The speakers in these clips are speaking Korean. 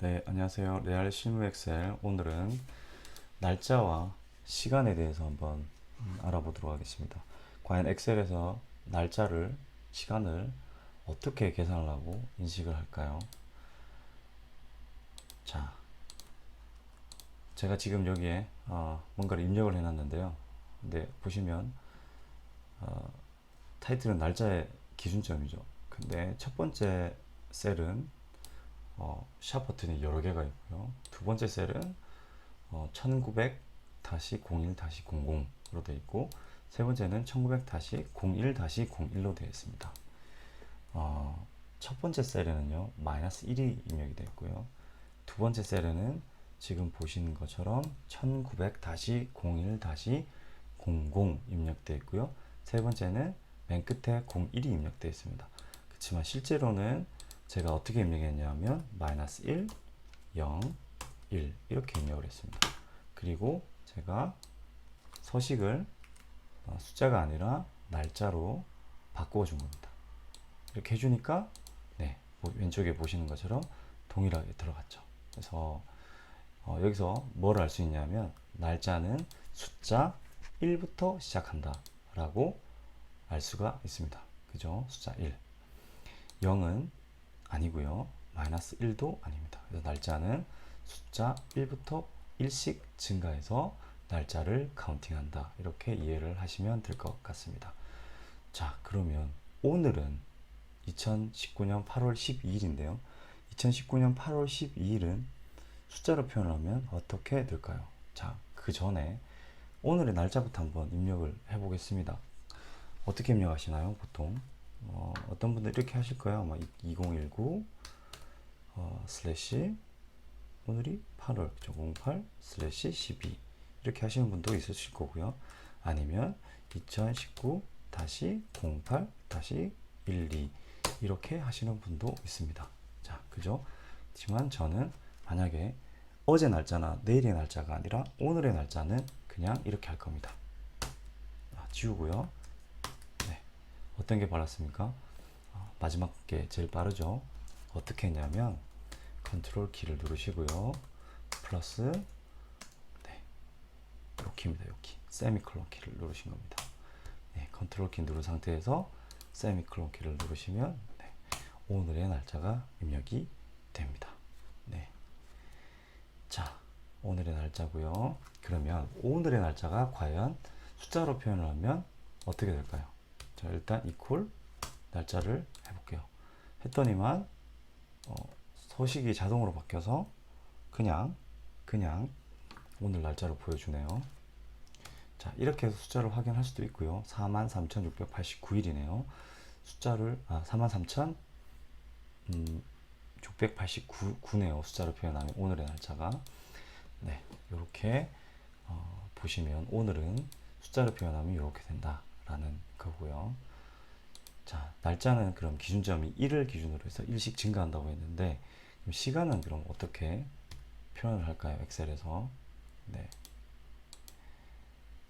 네, 안녕하세요. 레알 실무 엑셀. 오늘은 날짜와 시간에 대해서 한번 알아보도록 하겠습니다. 과연 엑셀에서 날짜를, 시간을 어떻게 계산을 하고 인식을 할까요? 자, 제가 지금 여기에 뭔가를 입력을 해놨는데요. 근데 보시면 타이틀은 날짜의 기준점이죠. 근데 첫 번째 셀은 샵 버튼이 여러 개가 있고요. 두 번째 셀은 1900-01-00으로 되어 있고, 세 번째는 1900-01-01로 되어 있습니다. 첫 번째 셀에는요 마이너스 1이 입력이 되어 있고요. 두 번째 셀에는 지금 보시는 것처럼 1900-01-00 입력되어 있고요. 세 번째는 맨 끝에 01이 입력되어 있습니다. 그렇지만 실제로는 제가 어떻게 입력했냐면 마이너스 1, 0, 1 이렇게 입력을 했습니다. 그리고 제가 서식을 숫자가 아니라 날짜로 바꾸어 준 겁니다. 이렇게 해주니까 네, 왼쪽에 보시는 것처럼 동일하게 들어갔죠. 그래서 여기서 뭘 알 수 있냐면 날짜는 숫자 1부터 시작한다 라고 알 수가 있습니다. 그죠? 숫자 1. 0은 아니고요. 마이너스 1도 아닙니다. 그래서 날짜는 숫자 1부터 1씩 증가해서 날짜를 카운팅한다. 이렇게 이해를 하시면 될 것 같습니다. 자, 그러면 오늘은 2019년 8월 12일인데요. 2019년 8월 12일은 숫자로 표현하면 어떻게 될까요? 자, 그 전에 오늘의 날짜부터 한번 입력을 해보겠습니다. 어떻게 입력하시나요? 보통 어떤 분들 이렇게 하실 거예요. 아마 2019 슬래시 오늘이 8월 08 슬래시 12 이렇게 하시는 분도 있으실 거고요. 아니면 2019 다시 08 다시 12 이렇게 하시는 분도 있습니다. 자, 그죠? 하지만 저는 만약에 어제 날짜나 내일의 날짜가 아니라 오늘의 날짜는 그냥 이렇게 할 겁니다. 지우고요. 네. 어떤 게 빨랐습니까? 마지막 게 제일 빠르죠. 어떻게 했냐면 컨트롤 키를 누르시고요. 플러스 네, 요 키입니다. 요 키. 세미콜론 키를 누르신 겁니다. 네, 컨트롤 키 누른 상태에서 세미콜론 키를 누르시면 네, 오늘의 날짜가 입력이 됩니다. 네. 자, 오늘의 날짜고요. 그러면 오늘의 날짜가 과연 숫자로 표현을 하면 어떻게 될까요? 자, 일단 이퀄 날짜를 해볼게요. 했더니만 서식이 자동으로 바뀌어서 그냥 오늘 날짜로 보여주네요. 자, 이렇게 해서 숫자를 확인할 수도 있고요. 43,689일이네요. 숫자를 43,689네요. 숫자로 표현하면 오늘의 날짜가 네, 이렇게 보시면 오늘은 숫자로 표현하면 이렇게 된다라는 거고요. 자, 날짜는 그럼 기준점이 1을 기준으로 해서 1씩 증가한다고 했는데 그럼 시간은 그럼 어떻게 표현을 할까요? 엑셀에서 네.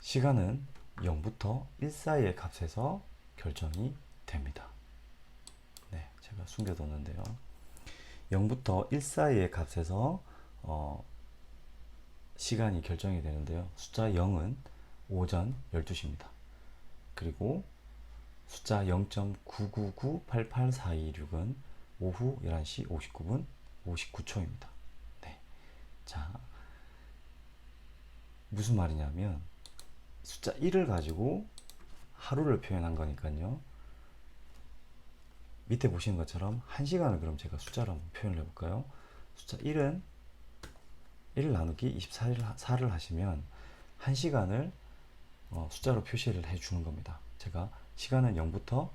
시간은 0부터 1 사이의 값에서 결정이 됩니다. 네, 제가 숨겨뒀는데요. 0부터 1 사이의 값에서 시간이 결정이 되는데요. 숫자 0은 오전 12시입니다. 그리고 숫자 0.999884226은 오후 11시 59분 59초입니다. 네. 자, 무슨 말이냐면 숫자 1을 가지고 하루를 표현한 거니까요. 밑에 보시는 것처럼 1시간을 그럼 제가 숫자로 한번 표현을 해볼까요? 숫자 1은 1 나누기 24를 하시면 1시간을 숫자로 표시를 해주는 겁니다. 제가 시간은 0부터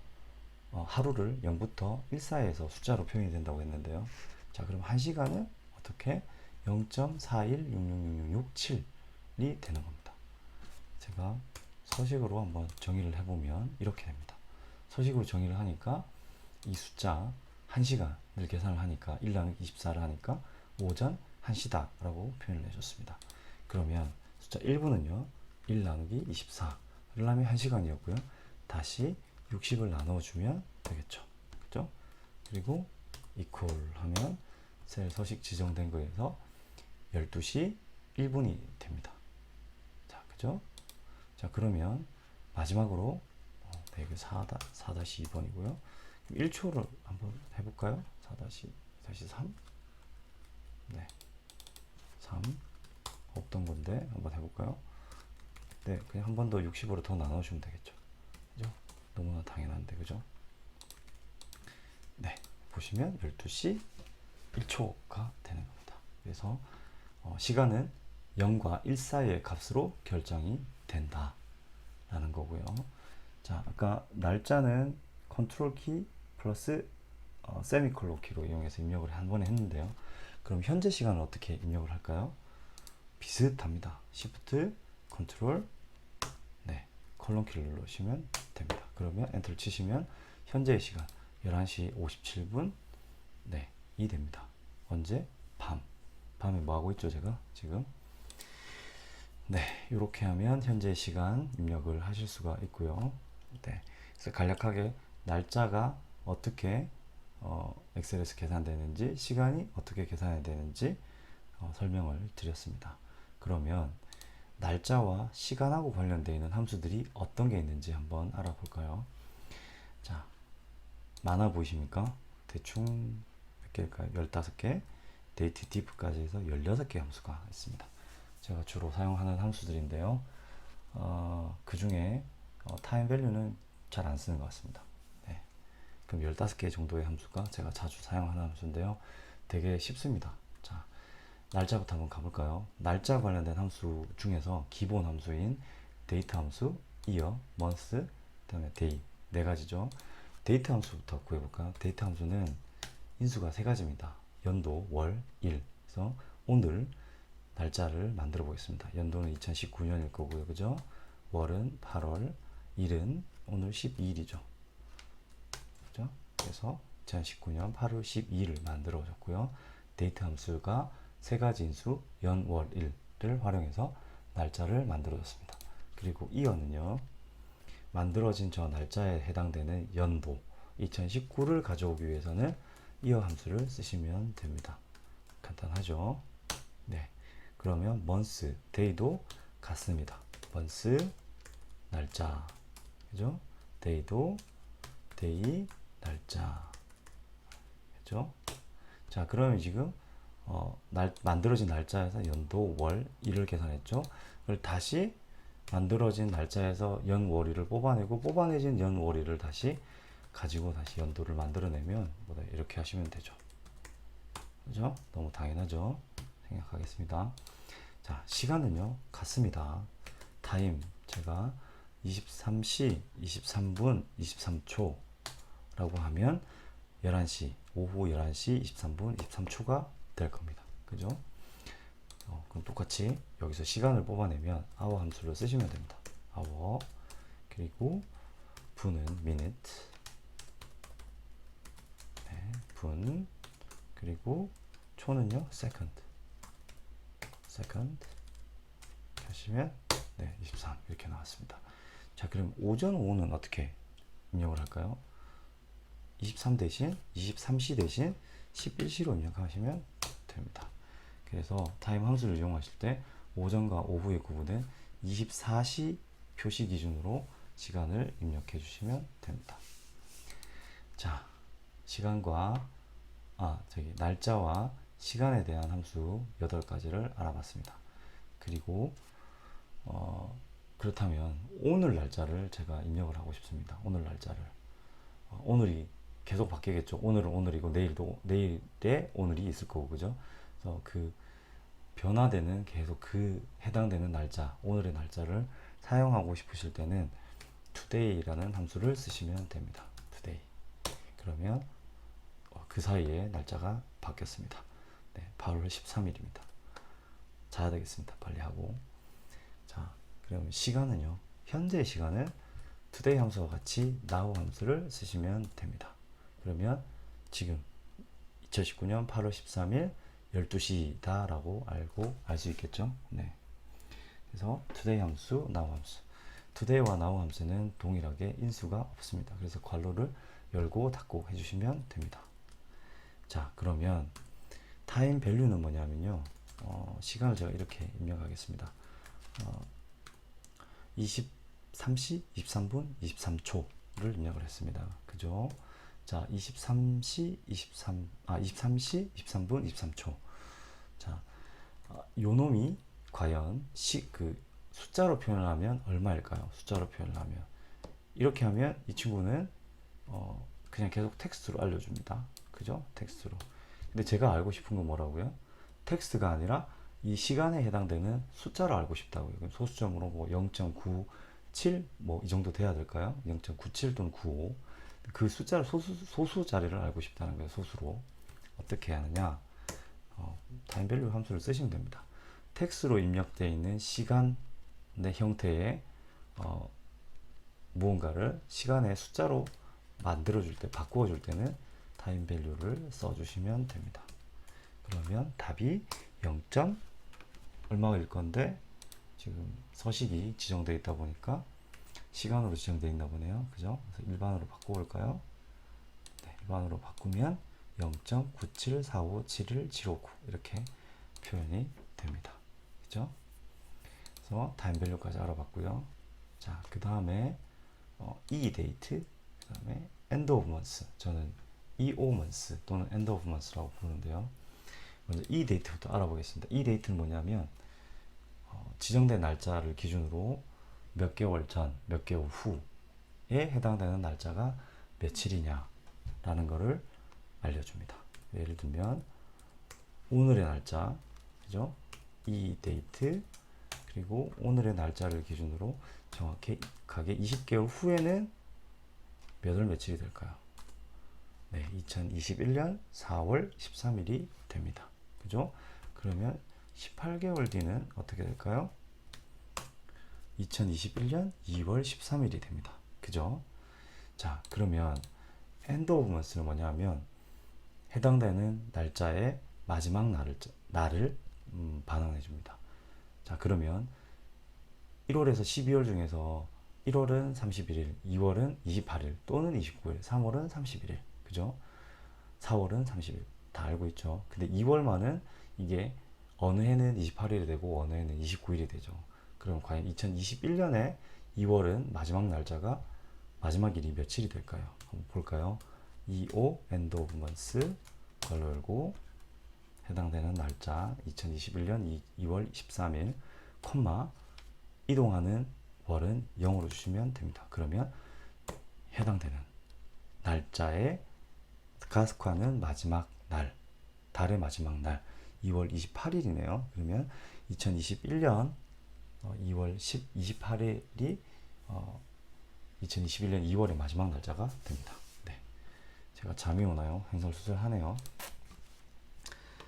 하루를 0부터 1 사이에서 숫자로 표현이 된다고 했는데요. 자, 그럼 1시간은 어떻게 0.4166667이 되는 겁니다. 제가 서식으로 한번 정의를 해보면 이렇게 됩니다. 서식으로 정의를 하니까 이 숫자 1시간을 계산을 하니까 1 나누기 24를 하니까 오전 1시다 라고 표현을 해줬습니다. 그러면 숫자 1부는요 1 나누기 24를 하면 1시간이었고요. 다시 60을 나눠주면 되겠죠. 그죠? 그리고 이퀄 하면 셀 서식 지정된 거에서 12시 1분이 됩니다. 자, 그죠? 자, 그러면 마지막으로 네, 이게 4-2번이고요. 1초를 한번 해볼까요? 4-3? 네, 3 없던 건데 한번 해볼까요? 네, 그냥 한 번 더 60으로 더 나눠주면 되겠죠. 그죠? 너무나 당연한데, 그죠? 네, 보시면 12시 1초가 되는 겁니다. 그래서 시간은 0과 1 사이의 값으로 결정이 된다 라는 거고요. 자, 아까 날짜는 컨트롤 키 플러스 세미콜론 키로 이용해서 입력을 한 번에 했는데요. 그럼 현재 시간을 어떻게 입력을 할까요? 비슷합니다. Shift, 컨트롤, 네, 콜론 키를 누르시면 됩니다. 그러면 엔터를 치시면 현재의 시간 11시 57분 네, 이 됩니다. 언제? 밤에 뭐 하고 있죠, 제가 지금? 네, 이렇게 하면 현재 시간 입력을 하실 수가 있고요. 네, 그래서 간략하게 날짜가 어떻게 엑셀에서 계산되는지, 시간이 어떻게 계산이 되는지 설명을 드렸습니다. 그러면 날짜와 시간하고 관련되어 있는 함수들이 어떤 게 있는지 한번 알아볼까요? 자, 많아 보이십니까? 대충 몇 개일까요? 15개, 데이트 diff까지 해서 16개 함수가 있습니다. 제가 주로 사용하는 함수들인데요. 그 중에 타임 밸류는 잘 안 쓰는 것 같습니다. 네. 그럼 15개 정도의 함수가 제가 자주 사용하는 함수인데요. 되게 쉽습니다. 자, 날짜부터 한번 가볼까요? 날짜 관련된 함수 중에서 기본 함수인 데이트 함수, year, month, 그 다음에 day 네 가지죠. 데이트 함수부터 구해볼까요? 데이트 함수는 인수가 세 가지입니다. 연도, 월, 일. 그래서 오늘 날짜를 만들어 보겠습니다. 연도는 2019년일 거고요. 그죠? 월은 8월, 일은 오늘 12일이죠. 그죠? 그래서 2019년 8월 12일을 만들어 줬고요. 데이트 함수가 세 가지 인수, 연, 월, 일을 활용해서 날짜를 만들어 줬습니다. 그리고 이어는요. 만들어진 저 날짜에 해당되는 연도 2019를 가져오기 위해서는 이어 함수를 쓰시면 됩니다. 간단하죠? 네. 그러면 month, day도 같습니다. month, 날짜. 그죠? day도 day, 날짜. 그죠? 자, 그러면 지금 만들어진 날짜에서 연도, 월, 일을 계산했죠? 그걸 다시 만들어진 날짜에서 연, 월, 일을 뽑아내고 뽑아내진 연, 월, 일을 다시 가지고 다시 연도를 만들어내면 이렇게 하시면 되죠. 그죠? 너무 당연하죠? 생각하겠습니다. 자, 시간은요 같습니다. 타임 제가 23시 23분 23초 라고 하면 11시 오후 11시 23분 23초가 될 겁니다. 그죠? 그럼 똑같이 여기서 시간을 뽑아내면 hour 함수를 쓰시면 됩니다. hour 그리고 분은 minute 네, 분 그리고 초는요 second 하시면 네, 23 이렇게 나왔습니다. 자, 그럼 오전 오후는 어떻게 입력을 할까요? 23 대신 23시 대신 11시로 입력하시면 됩니다. 그래서 타임 함수를 이용하실 때 오전과 오후의 구분은 24시 표시 기준으로 시간을 입력해 주시면 됩니다. 자, 시간과 날짜와 시간에 대한 함수 8가지를 알아봤습니다. 그리고 그렇다면 오늘 날짜를 제가 입력을 하고 싶습니다. 오늘 날짜를 오늘이 계속 바뀌겠죠. 오늘은 오늘이고 내일에 오늘이 있을 거고 그죠? 그래서 그 변화되는 계속 그 해당되는 날짜 오늘의 날짜를 사용하고 싶으실 때는 today라는 함수를 쓰시면 됩니다. today 그러면 그 사이에 날짜가 바뀌었습니다. 네, 8월 13일입니다. 자야 되겠습니다. 빨리 하고. 자, 그러면 시간은요. 현재 시간을 today 함수와 같이 now 함수를 쓰시면 됩니다. 그러면 지금 2019년 8월 13일 12시다 라고 알 수 있겠죠. 네. 그래서 today 함수, now 함수. today와 now 함수는 동일하게 인수가 없습니다. 그래서 괄호를 열고 닫고 해주시면 됩니다. 자, 그러면 타임 밸류는 뭐냐면요. 시간을 제가 이렇게 입력하겠습니다. 23시 23분 23초를 입력을 했습니다. 그죠? 자, 23시 23분 23초. 자, 요 놈이 과연 그 숫자로 표현을 하면 얼마일까요? 숫자로 표현을 하면 이렇게 하면 이 친구는 그냥 계속 텍스트로 알려줍니다. 그죠? 텍스트로. 근데 제가 알고 싶은 건 뭐라고요? 텍스트가 아니라 이 시간에 해당되는 숫자를 알고 싶다고요. 그럼 소수점으로 뭐 0.97 뭐 이 정도 돼야 될까요? 0.97 또는 95. 그 숫자를 소수 자리를 알고 싶다는 거예요. 소수로. 어떻게 하느냐? 타임 밸류 함수를 쓰시면 됩니다. 텍스트로 입력되어 있는 시간의 형태의 무언가를 시간의 숫자로 만들어줄 때, 바꾸어줄 때는 타임 밸류를 써주시면 됩니다. 그러면 답이 0. 얼마일 건데 지금 서식이 지정되어 있다 보니까 시간으로 지정되어 있나 보네요. 그죠? 그래서 일반으로 바꿔볼까요? 네, 일반으로 바꾸면 0.97457179 이렇게 표현이 됩니다. 그죠? 그래서 타임 밸류까지 알아봤고요. 자, 그 다음에 이 데이트, 그 다음에 end of month. 저는 EO month 또는 end of month라고 부르는데요. 먼저 이 데이트부터 알아보겠습니다. 이 데이트는 뭐냐면 지정된 날짜를 기준으로 몇 개월 전, 몇 개월 후에 해당되는 날짜가 며칠이냐 라는 것을 알려줍니다. 예를 들면 오늘의 날짜, 그죠? 이 데이트, 그리고 오늘의 날짜를 기준으로 정확하게 20개월 후에는 몇 월 며칠이 될까요? 네, 2021년 4월 13일이 됩니다. 그죠? 그러면 18개월 뒤는 어떻게 될까요? 2021년 2월 13일이 됩니다. 그죠? 자, 그러면 end of month는 뭐냐면 해당되는 날짜의 마지막 날을 반환해 줍니다. 자, 그러면 1월에서 12월 중에서 1월은 31일, 2월은 28일 또는 29일, 3월은 31일, 그죠? 4월은 30일 다 알고 있죠. 근데 2월만은 이게 어느 해는 28일이 되고 어느 해는 29일이 되죠. 그럼 과연 2021년에 2월은 마지막 날짜가 마지막 일이 며칠이 될까요? 한번 볼까요? 25 end of month 괄호 열고 해당되는 날짜 2021년 2월 13일 콤마 이동하는 월은 0으로 주시면 됩니다. 그러면 해당되는 날짜의 가스화는 마지막 날, 달의 마지막 날 2월 28일이네요. 그러면 2021년 2월 28일이 2021년 2월의 마지막 날짜가 됩니다. 네. 제가 잠이 오나요? 횡설수설하네요.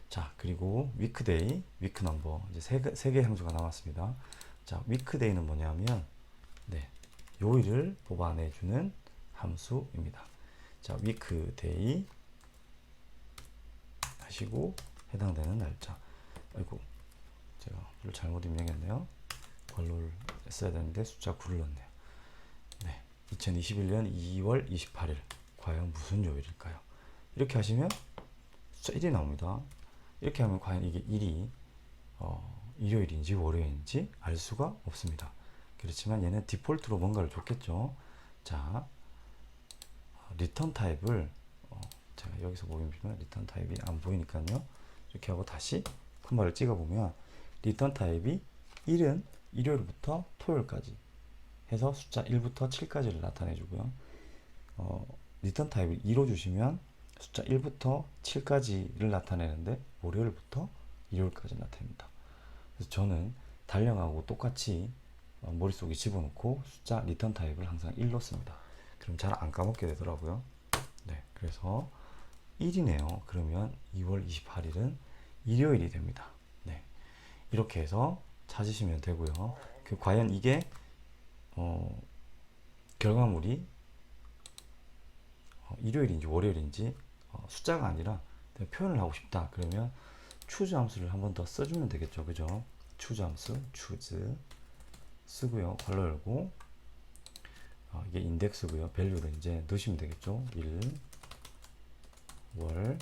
자, 그리고 위크데이, 위크넘버 이제 세 개 함수가 남았습니다. 자, 위크데이는 뭐냐면 네, 요일을 뽑아내주는 함수입니다. 자, 위크데이 하시고 해당되는 날짜. 아이고, 제가 를 잘못 입력했네요. 괄호를 써야 되는데 숫자 9를 넣었네요. 네, 2021년 2월 28일 과연 무슨 요일일까요? 이렇게 하시면 숫자 1이 나옵니다. 이렇게 하면 과연 이게 일이 일요일인지 월요일인지 알 수가 없습니다. 그렇지만 얘는 디폴트로 뭔가를 줬겠죠. 자, 리턴 타입을 제가 여기서 보면 리턴 타입이 안 보이니까요. 이렇게 하고 다시 콤마를 찍어보면 리턴 타입이 1은 일요일부터 토요일까지 해서 숫자 1부터 7까지를 나타내주고요. 리턴 타입을 2로 주시면 숫자 1부터 7까지를 나타내는데 월요일부터 일요일까지 나타냅니다. 그래서 저는 달력하고 똑같이 머릿속에 집어넣고 숫자 리턴 타입을 항상 1로 씁니다. 그럼 잘 안 까먹게 되더라고요. 네, 그래서 1이네요. 그러면 2월 28일은 일요일이 됩니다. 네, 이렇게 해서 찾으시면 되고요. 과연 이게 결과물이 일요일인지 월요일인지 숫자가 아니라 표현을 하고 싶다. 그러면 choose 함수를 한 번 더 써주면 되겠죠. 그죠? choose 함수, choose 쓰고요. 괄호 열고 이게 인덱스고요. 밸류를 이제 넣으시면 되겠죠. 1, 월,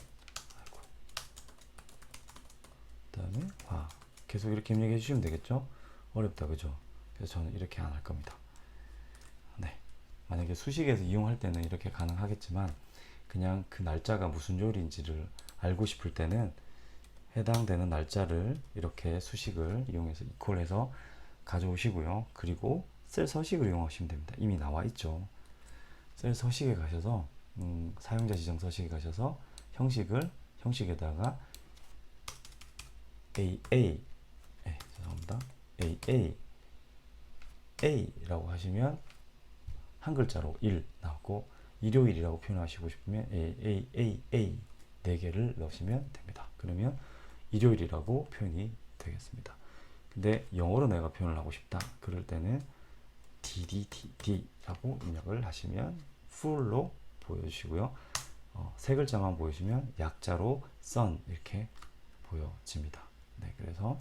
다음에 화. 계속 이렇게 입력해 주시면 되겠죠? 어렵다, 그죠? 그래서 저는 이렇게 안 할 겁니다. 네. 만약에 수식에서 이용할 때는 이렇게 가능하겠지만, 그냥 그 날짜가 무슨 요일인지를 알고 싶을 때는 해당되는 날짜를 이렇게 수식을 이용해서 이퀄해서 가져오시고요. 그리고 셀 서식을 이용하시면 됩니다. 이미 나와 있죠. 셀 서식에 가셔서 사용자 지정 서식에 가셔서 형식에다가 AA 죄송합니다. AA라고 하시면 한 글자로 1 나오고, 일요일이라고 표현하시고 싶으면 AAAA 4개를 넣으시면 됩니다. 그러면 일요일이라고 표현이 되겠습니다. 근데 영어로 내가 표현을 하고 싶다 그럴 때는 DDD라고 입력을 하시면 full로 보여주시고요. 세 글자만 보여주시면 약자로 sun 이렇게 보여집니다. 네, 그래서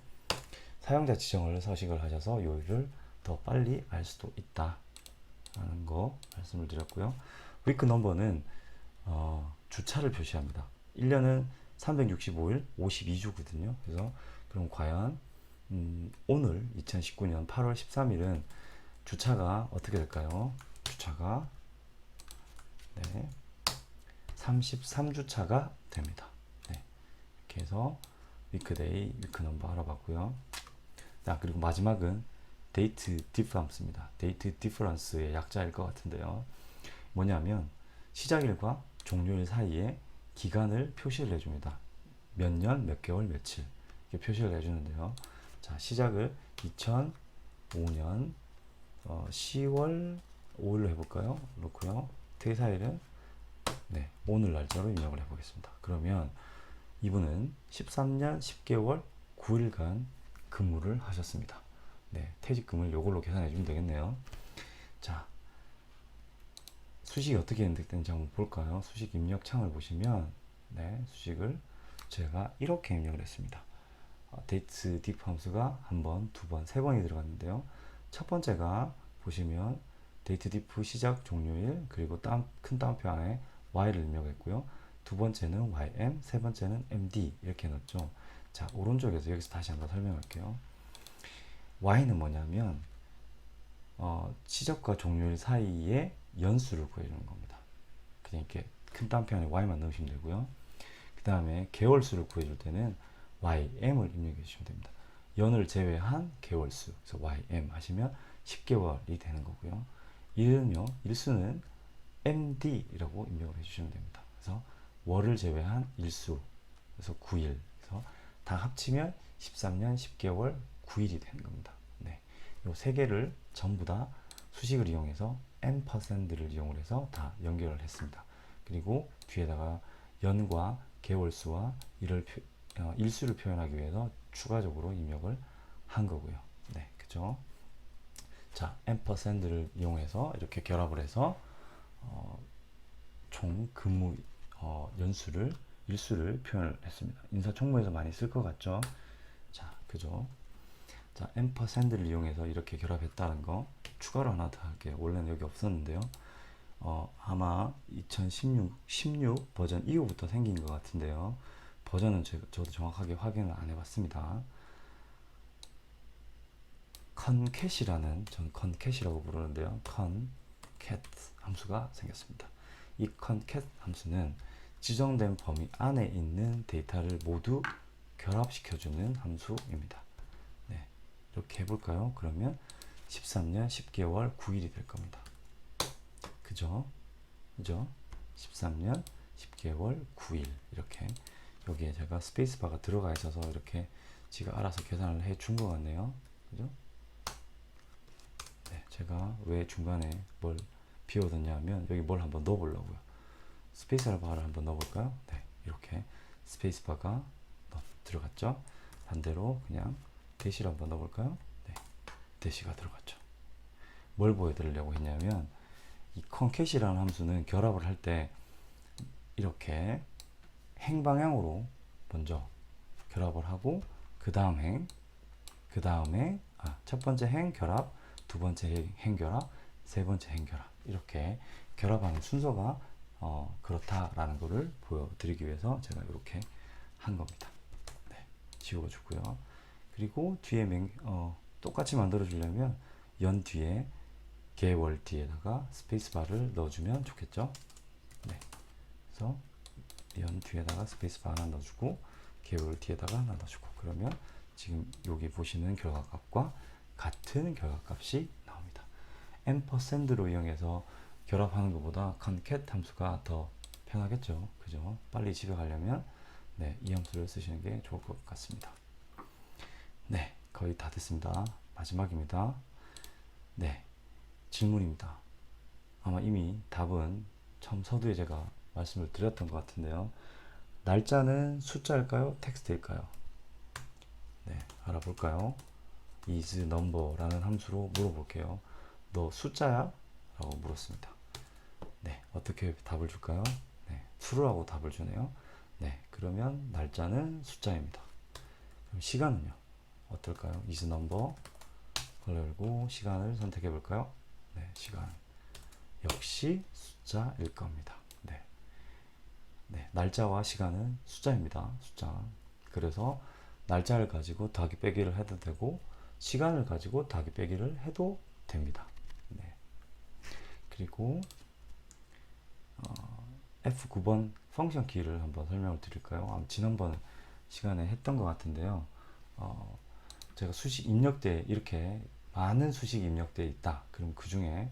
사용자 지정을 서식을 하셔서 요일을 더 빨리 알 수도 있다 라는 거 말씀을 드렸고요. 위크 넘버는 주차를 표시합니다. 1년은 365일 52주거든요. 그래서 그럼 과연 오늘 2019년 8월 13일은 주차가 어떻게 될까요? 주차가 33주차가 됩니다. 네, 이렇게 해서 위크데이, 위크넘버 알아봤고요. 그리고 마지막은 데이트 디퍼런스입니다. 데이트 디퍼런스의 약자일 것 같은데요. 뭐냐면 시작일과 종료일 사이에 기간을 표시를 해줍니다. 몇 년, 몇 개월, 며칠 이렇게 표시를 해주는데요. 자, 시작을 2005년 10월 5일로 해볼까요? 그렇고요. 퇴사일은 오늘 날짜로 입력을 해보겠습니다. 그러면 이분은 13년 10개월 9일간 근무를 하셨습니다. 네, 퇴직금을 이걸로 계산해 주면 되겠네요. 자, 수식이 어떻게 인덱되는지 한번 볼까요? 수식 입력 창을 보시면 수식을 제가 이렇게 입력을 했습니다. 데이트 디프 함수가 한 번, 두 번, 세 번이 들어갔는데요. 첫 번째가 보시면 데이트 디프 시작 종료일, 그리고 큰 따옴표 안에 y를 입력했고요. 두 번째는 ym, 세 번째는 md 이렇게 넣었죠. 자, 오른쪽에서 여기서 다시 한번 설명할게요. y는 뭐냐면 시작과 종료일 사이에 연수를 구해주는 겁니다. 그냥 이렇게 큰 따옴표 안에 y만 넣으시면 되고요. 그 다음에 개월수를 구해줄 때는 ym을 입력해 주시면 됩니다. 연을 제외한 개월수, 그래서 ym 하시면 10개월이 되는 거고요. 일수는 md라고 입력을 해주시면 됩니다. 그래서 월을 제외한 일수, 그래서 9일, 그래서 다 합치면 13년 10개월 9일이 되는 겁니다. 네, 요 세 개를 전부 다 수식을 이용해서 %를 이용해서 다 연결을 했습니다. 그리고 뒤에다가 연과 개월수와 일수를 표현하기 위해서 추가적으로 입력을 한 거고요. 네, 그죠? 자, %를 이용해서 이렇게 결합을 해서 총 근무 연수를 일수를 표현을 했습니다. 인사총무에서 많이 쓸 것 같죠? 자, 그죠? 자, %를 이용해서 이렇게 결합했다는 거 추가로 하나 더 할게요. 원래는 여기 없었는데요. 아마 2016 버전 이후부터 생긴 것 같은데요. 버전은 저도 정확하게 확인을 안 해봤습니다. conCat이라는, 전 conCat이라고 부르는데요. concat 함수가 생겼습니다. 이 concat 함수는 지정된 범위 안에 있는 데이터를 모두 결합시켜주는 함수입니다. 네, 이렇게 해볼까요? 그러면 13년 10개월 9일이 될 겁니다. 그죠? 13년 10개월 9일 이렇게 여기에 제가 스페이스바가 들어가 있어서 이렇게 지가 알아서 계산을 해 준 것 같네요. 그죠? 네, 제가 왜 중간에 뭘 비워뒀냐 하면 여기 뭘 한번 넣어 보려고요. 스페이스바를 한번 넣어 볼까요? 네, 이렇게 스페이스바가 들어갔죠? 반대로 그냥 대시를 한번 넣어 볼까요? 네, 대시가 들어갔죠. 뭘 보여드리려고 했냐면 이 conCat이라는 함수는 결합을 할 때 이렇게 행방향으로 먼저 결합을 하고 그 다음에 첫 번째 행 결합, 두 번째 행 결합, 세 번째 행 결합 이렇게 결합하는 순서가 그렇다라는 것을 보여드리기 위해서 제가 이렇게 한 겁니다. 네. 지워주고요. 그리고 뒤에 똑같이 만들어 주려면 연 뒤에 개월 뒤에다가 스페이스바를 넣어주면 좋겠죠. 네, 그래서 연 뒤에다가 스페이스바 하나 넣어주고 개월 뒤에다가 하나 넣어주고, 그러면 지금 여기 보시는 결과값과 같은 결과값이 나옵니다. 앰퍼샌드로 이용해서 결합하는 것보다 concat 함수가 더 편하겠죠. 그죠? 빨리 집에 가려면 네, 이 함수를 쓰시는 게 좋을 것 같습니다. 네, 거의 다 됐습니다. 마지막입니다. 네, 질문입니다. 아마 이미 답은 처음 서두에 제가 말씀을 드렸던 것 같은데요. 날짜는 숫자일까요? 텍스트일까요? 네, 알아볼까요? is number라는 함수로 물어볼게요. 너 숫자야? 라고 물었습니다. 네, 어떻게 답을 줄까요? 네, true라고 답을 주네요. 네, 그러면 날짜는 숫자입니다. 그럼 시간은요? 어떨까요? is number 걸고 시간을 선택해 볼까요? 네, 시간 역시 숫자일 겁니다. 네, 네, 날짜와 시간은 숫자입니다. 숫자. 그래서 날짜를 가지고 더하기 빼기를 해도 되고 시간을 가지고 더하기 빼기를 해도 됩니다. 네. 그리고 F9번 펑션 키를 한번 설명을 드릴까요? 지난번 시간에 했던 것 같은데요. 제가 수식 입력대에 이렇게 많은 수식이 입력되어 있다. 그럼 그 중에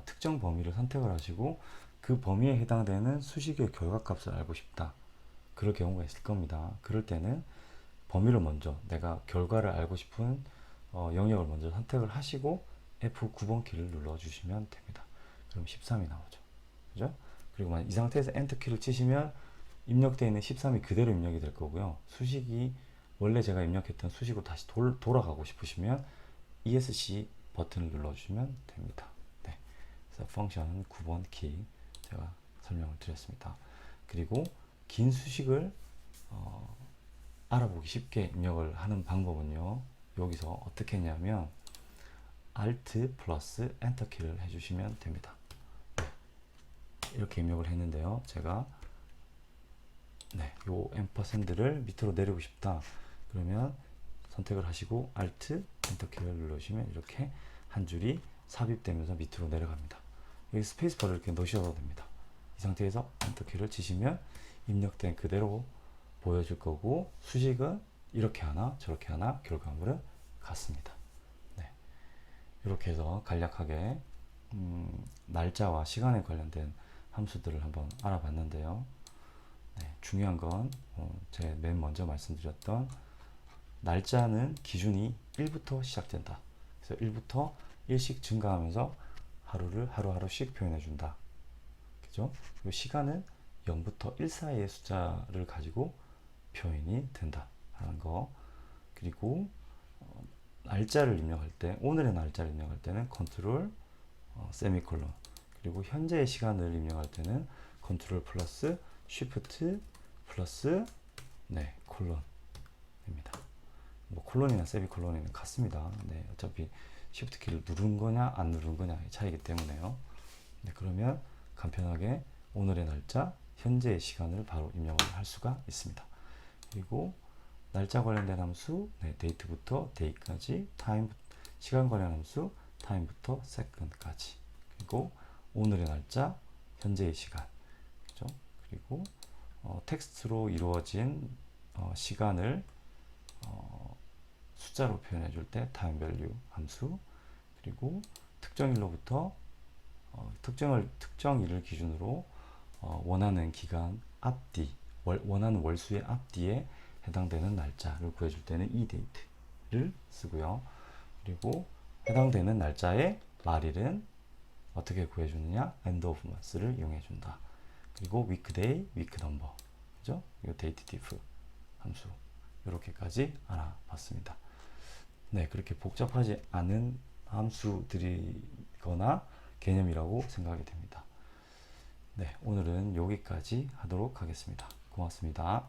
특정 범위를 선택을 하시고 그 범위에 해당되는 수식의 결과값을 알고 싶다. 그럴 경우가 있을 겁니다. 그럴 때는 범위를 먼저, 내가 결과를 알고 싶은 영역을 먼저 선택을 하시고 F9번 키를 눌러주시면 됩니다. 그럼 13이 나오죠. 그죠? 그리고 이 상태에서 엔터 키를 치시면 입력되어 있는 13이 그대로 입력이 될 거고요. 수식이 원래 제가 입력했던 수식으로 다시 돌아가고 싶으시면 ESC 버튼을 눌러주시면 됩니다. 네. 그래서 펑션 9번 키 제가 설명을 드렸습니다. 그리고 긴 수식을 알아보기 쉽게 입력을 하는 방법은요. 여기서 어떻게 했냐면 Alt 플러스 엔터 키를 해주시면 됩니다. 네. 이렇게 입력을 했는데요. 제가 네, 요 앰퍼샌드를 밑으로 내리고 싶다. 그러면 선택을 하시고 Alt 엔터 키를 누르시면 이렇게 한 줄이 삽입되면서 밑으로 내려갑니다. 여기 스페이스바를 이렇게 넣으셔도 됩니다. 이 상태에서 엔터 키를 치시면 입력된 그대로 보여줄 거고 수식은 이렇게 하나 저렇게 하나 결과물은 같습니다. 네. 이렇게 해서 간략하게 날짜와 시간에 관련된 함수들을 한번 알아봤는데요. 네, 중요한 건 제가 맨 먼저 말씀드렸던 날짜는 기준이 1부터 시작된다. 그래서 1부터 1씩 증가하면서 하루를 하루하루씩 표현해 준다. 그죠? 그리고 시간은 0부터 1 사이의 숫자를 가지고 표현이 된다 하는 거. 그리고 날짜를 입력할 때, 오늘의 날짜를 입력할 때는 컨트롤 세미콜론, 그리고 현재의 시간을 입력할 때는 컨트롤 플러스 쉬프트 플러스 네, 콜론입니다. 뭐 콜론이나 세미콜론이는 같습니다. 네, 어차피 쉬프트 키를 누른 거냐 안 누른 거냐의 차이기 때문에요. 네, 그러면 간편하게 오늘의 날짜, 현재의 시간을 바로 입력을 할 수가 있습니다. 그리고 날짜 관련된 함수, 네, date부터 day까지, time, 시간 관련 함수, time부터 second까지, 그리고 오늘의 날짜, 현재의 시간, 그죠? 그리고 텍스트로 이루어진 시간을 숫자로 표현해 줄 때 time value 함수, 그리고 특정일로부터 특정 일을 기준으로 원하는 기간 앞뒤, 원하는 월수의 앞뒤에 해당되는 날짜를 구해줄 때는 이 date를 쓰고요. 그리고 해당되는 날짜의 말일은 어떻게 구해주느냐? end of month를 이용해준다. 그리고 weekday, week number, 그죠? 이 date diff 함수, 이렇게까지 알아봤습니다. 네, 그렇게 복잡하지 않은 함수들이거나 개념이라고 생각이 됩니다. 네, 오늘은 여기까지 하도록 하겠습니다. 고맙습니다.